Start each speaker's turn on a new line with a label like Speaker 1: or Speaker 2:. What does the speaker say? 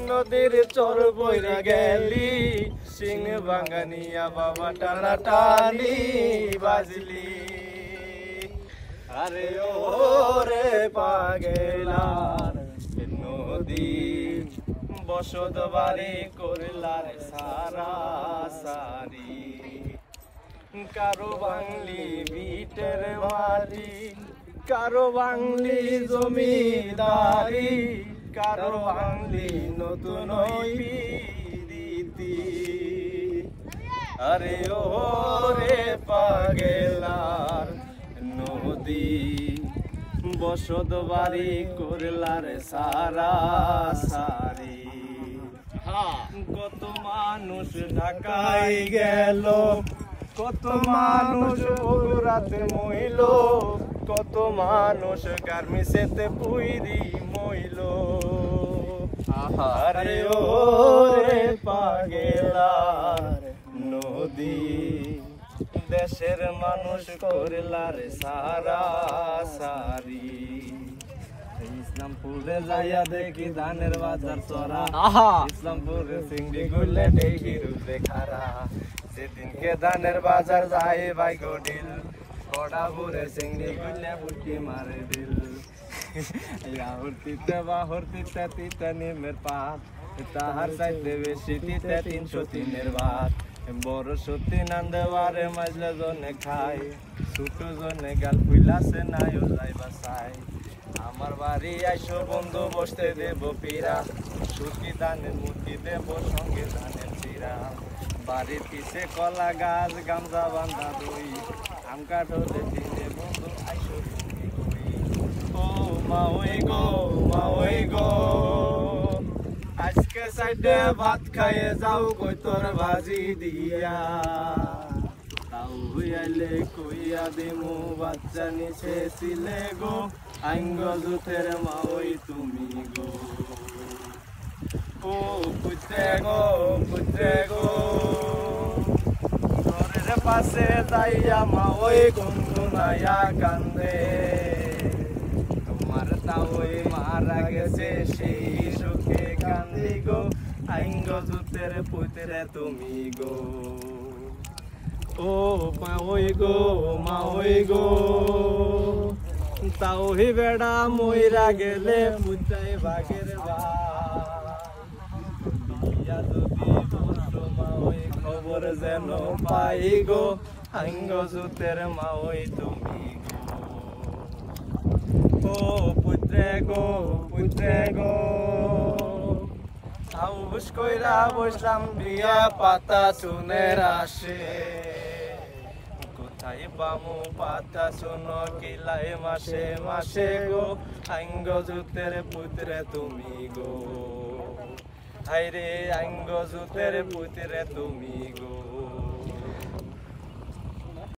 Speaker 1: নদীর চর বইরা গেলি সিং বাঙ্গানিয়া বাবা টানা টানি বাজলি আরে ও রে পাগেলার নদী বসত বাড়ি করলার সারা সারি কারো বাংলি বিটের মাটি কারো বাংলি জমিদারি কারো বাংলি নতুন রীতি আরে ও রে পাগেলার নদী বসত বাড়ি করলার সারা সারি কত মানুষ ঢাকায় গেল কত মানুষ রাতে মইল কত মানুষ গার্মেন্টসেতে পুইরি মইল আরে ও রে পাগেলার নদী দেশের মানুষ করলার সারা সারি ইসলামপুরে যাইয়া দেখি ধানের বাজার চড়া ইসলামপুরে সিংড়ি গুলে দেখি রূপে খারা সেদিনকে ধানের বাজার যায় ভাই গডিল কড়াপুরে সিংড়ি গুলে বুটি মারে দিল হরতিতে বা হরতিতে তিতে নিমের পাত তাহার চাইতে বেশি তিতে 303-এর ভাত বড় সত্যি নান্দেবারে মাজলে জনে খায় ছোট জনে গাল ফুইলাছে নাইও যাইবা চাই আমার বাড়ি আইসো বন্ধু বসতে দেব পীরা সুখী ধানের মুঠি দেব সঙ্গে ধানের চিরা বাড়ির পিছে কলা গাছ গামছা বান্ধা দুই আম কাঠলে দিনে বন্ধু আইসো তুমি কই ও মা ওই গো মা ওই গো আজকে সাইডে ভাত খাইয়ে যাও কই তোর ভাজি দিয়া তাও হইয়ালে কইয়া দিমু বাচ্চা নিছে ছিলে গো আঙ্গ জুতের মা ওই তুমি গো ও পুত্রে গো ঘরের পাশে যাইয়া মা ওই গুনগুনাইয়া কান্দে তোমার তা ওই মারা গেছে সেই সুখে কান্দি গো আঙ্গ জুতের পুত্রে তুমি গো ও মা ওই গো তাও হি বেড়া মইরা গেলে পুজাই বাগের বিয়া যদি বসো মা ওই খবর যেন পাই গো আঙ্গ জুতের মা ওই তুমি গো ও পুত্রে গো সাউস কইরা বসলাম বিয়া পাতা চুনের আসে কোথায় পামু পাতা শুনো কিলাই মাসে মাসে গো আঙ্গ জুতের পুত্রে তুমি গো হাইরে আঙ্গ জুতের পুত্রে তুমি গো।